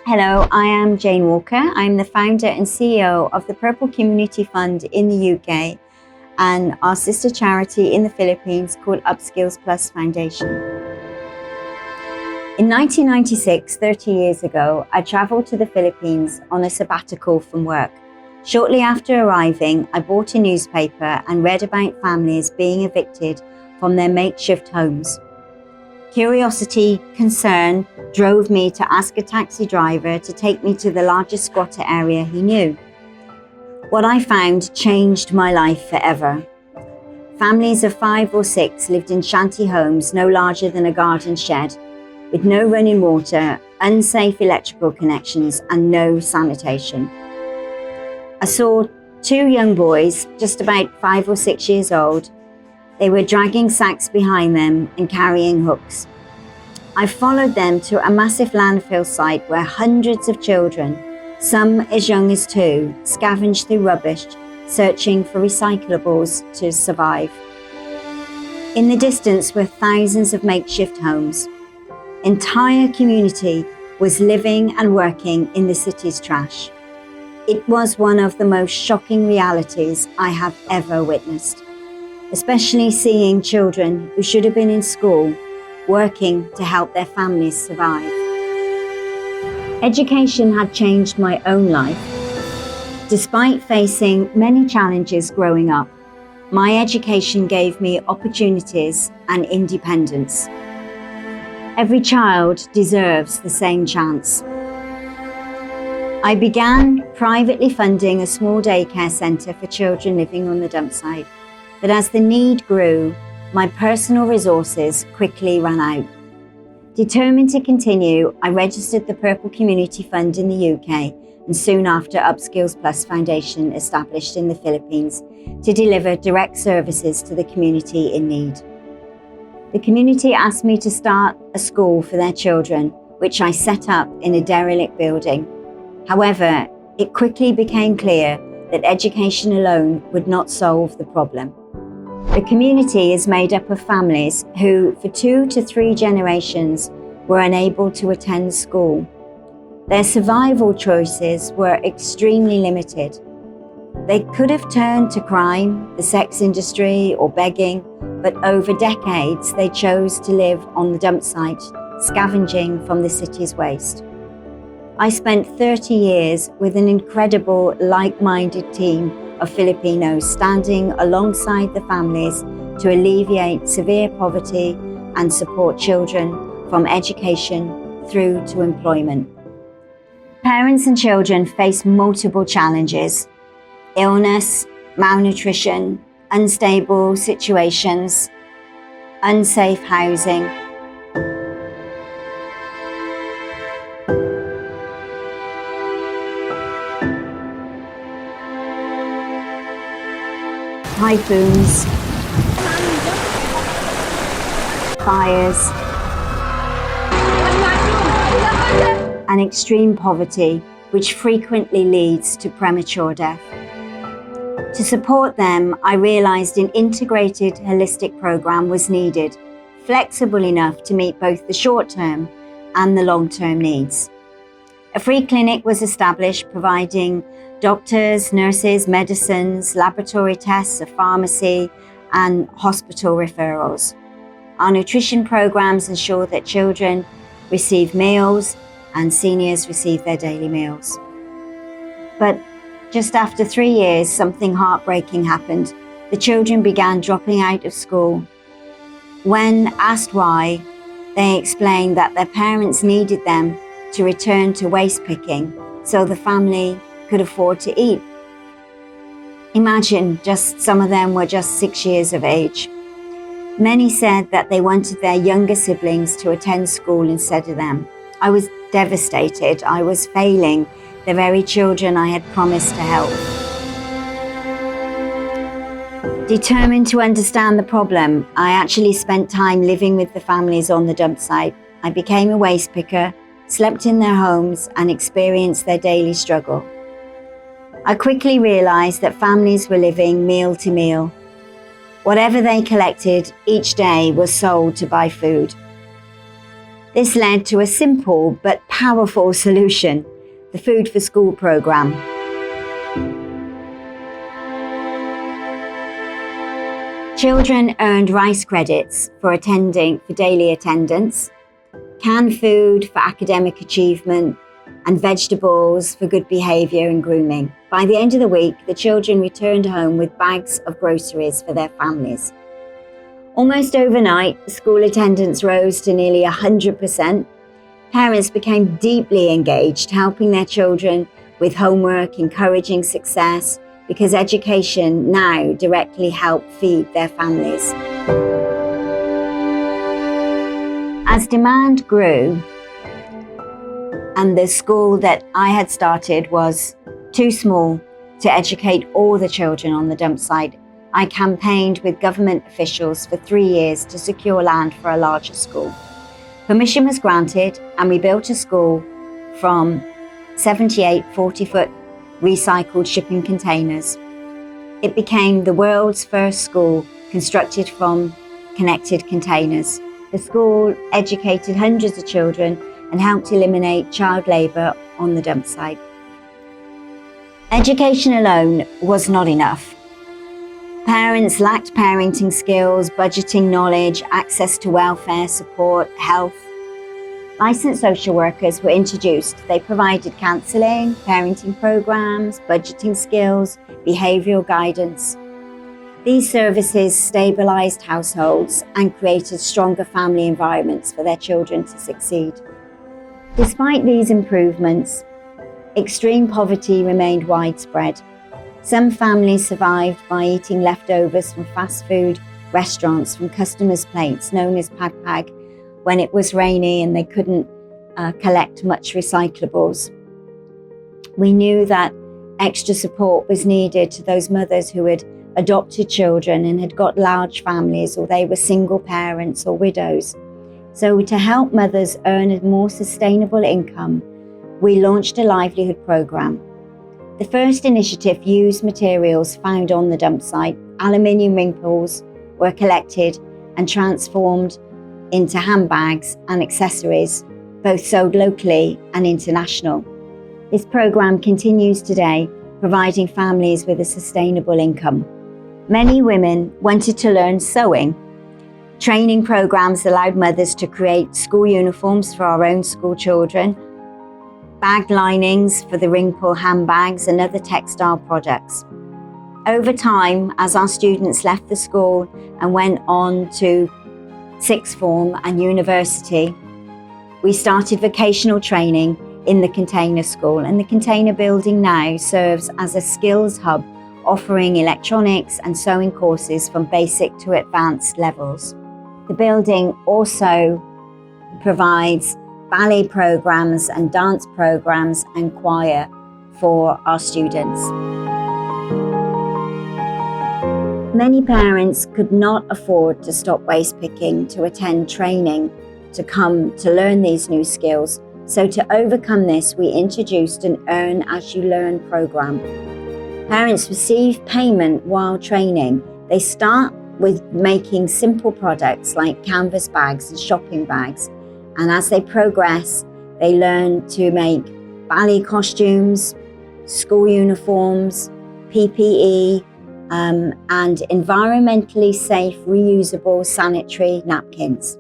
Hello, I am Jane Walker. I'm the founder and CEO of the Purple Community Fund in the UK and our sister charity in the Philippines called Upskills Plus Foundation. In 1996, 30 years ago, I traveled to the Philippines on a sabbatical from work. Shortly after arriving, I bought a newspaper and read about families being evicted from their makeshift homes. Curiosity, concern drove me to ask a taxi driver to take me to the largest squatter area he knew. What I found changed my life forever. Families of 5 or 6 lived in shanty homes no larger than a garden shed, with no running water, unsafe electrical connections, and no sanitation. I saw 2 young boys, just about 5 or 6 years old. They were dragging sacks behind them and carrying hooks. I followed them to a massive landfill site where hundreds of children, some as young as 2, scavenged through rubbish, searching for recyclables to survive. In the distance were thousands of makeshift homes. Entire community was living and working in the city's trash. It was one of the most shocking realities I have ever witnessed, especially seeing children who should have been in school working to help their families survive. Education had changed my own life. Despite facing many challenges growing up, my education gave me opportunities and independence. Every child deserves the same chance. I began privately funding a small daycare centre for children living on the dump site, but as the need grew, my personal resources quickly ran out. Determined to continue, I registered the Purple Community Fund in the UK and soon after Upskills Plus Foundation established in the Philippines to deliver direct services to the community in need. The community asked me to start a school for their children, which I set up in a derelict building. However, it quickly became clear that education alone would not solve the problem. The community is made up of families who, for 2 to 3 generations, were unable to attend school. Their survival choices were extremely limited. They could have turned to crime, the sex industry, or begging, but over decades they chose to live on the dump site, scavenging from the city's waste. I spent 30 years with an incredible, like-minded team of Filipinos standing alongside the families to alleviate severe poverty and support children from education through to employment. Parents and children face multiple challenges: illness, malnutrition, unstable situations, unsafe housing. Typhoons, fires, and extreme poverty, which frequently leads to premature death. To support them, I realized an integrated, holistic program was needed, flexible enough to meet both the short-term and the long-term needs. A free clinic was established providing doctors, nurses, medicines, laboratory tests, a pharmacy, and hospital referrals. Our nutrition programs ensure that children receive meals and seniors receive their daily meals. But just after 3 years, something heartbreaking happened. The children began dropping out of school. When asked why, they explained that their parents needed them to return to waste picking so the family could afford to eat. Imagine, just some of them were just 6 years of age. Many said that they wanted their younger siblings to attend school instead of them. I was devastated. I was failing the very children I had promised to help. Determined to understand the problem, I actually spent time living with the families on the dump site. I became a waste picker, slept in their homes, and experienced their daily struggle. I quickly realized that families were living meal to meal. Whatever they collected each day was sold to buy food. This led to a simple but powerful solution, the Food for School programme. Children earned rice credits for daily attendance, canned food for academic achievement, and vegetables for good behaviour and grooming. By the end of the week, the children returned home with bags of groceries for their families. Almost overnight, school attendance rose to nearly 100%. Parents became deeply engaged, helping their children with homework, encouraging success, because education now directly helped feed their families. As demand grew, and the school that I had started was too small to educate all the children on the dump site, I campaigned with government officials for 3 years to secure land for a larger school. Permission was granted, and we built a school from 78 40-foot recycled shipping containers. It became the world's first school constructed from connected containers. The school educated hundreds of children and helped eliminate child labour on the dump site. Education alone was not enough. Parents lacked parenting skills, budgeting knowledge, access to welfare support, health. Licensed social workers were introduced. They provided counselling, parenting programs, budgeting skills, behavioural guidance. These services stabilised households and created stronger family environments for their children to succeed. Despite these improvements, extreme poverty remained widespread. Some families survived by eating leftovers from fast food restaurants from customers' plates, known as pag pag, when it was rainy and they couldn't collect much recyclables. We knew that extra support was needed to those mothers who had adopted children and had got large families, or they were single parents or widows. So to help mothers earn a more sustainable income, we launched a livelihood programme. The first initiative used materials found on the dump site. Aluminium ring pulls were collected and transformed into handbags and accessories, both sold locally and international. This programme continues today, providing families with a sustainable income. Many women wanted to learn sewing. Training programmes allowed mothers to create school uniforms for our own school children, bag linings for the ring pull handbags and other textile products. Over time, as our students left the school and went on to sixth form and university, we started vocational training in the container school, and the container building now serves as a skills hub, offering electronics and sewing courses from basic to advanced levels. The building also provides ballet programs and dance programs and choir for our students. Many parents could not afford to stop waste picking to attend training to come to learn these new skills. So to overcome this, we introduced an Earn As You Learn program. Parents receive payment while training. They start with making simple products like canvas bags and shopping bags. And as they progress, they learn to make ballet costumes, school uniforms, PPE, and environmentally safe reusable sanitary napkins,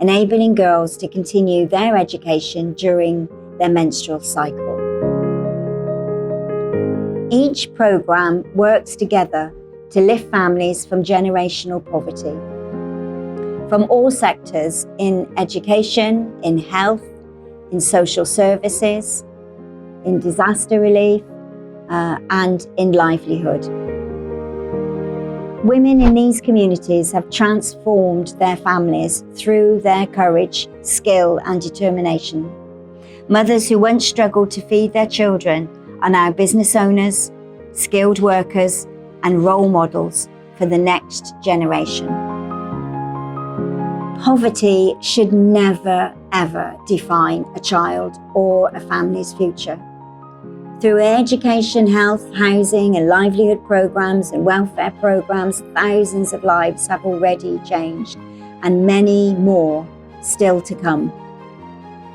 enabling girls to continue their education during their menstrual cycle. Each program works together to lift families from generational poverty. From all sectors, in education, in health, in social services, in disaster relief, and in livelihood. Women in these communities have transformed their families through their courage, skill, and determination. Mothers who once struggled to feed their children are now business owners, skilled workers, and role models for the next generation. Poverty should never, ever define a child or a family's future. Through education, health, housing, and livelihood programs and welfare programs, thousands of lives have already changed, and many more still to come.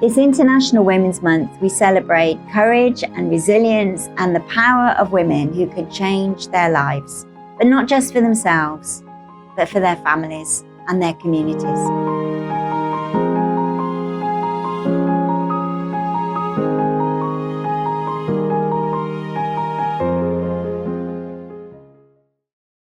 This International Women's Month, we celebrate courage and resilience and the power of women who could change their lives, but not just for themselves, but for their families and their communities.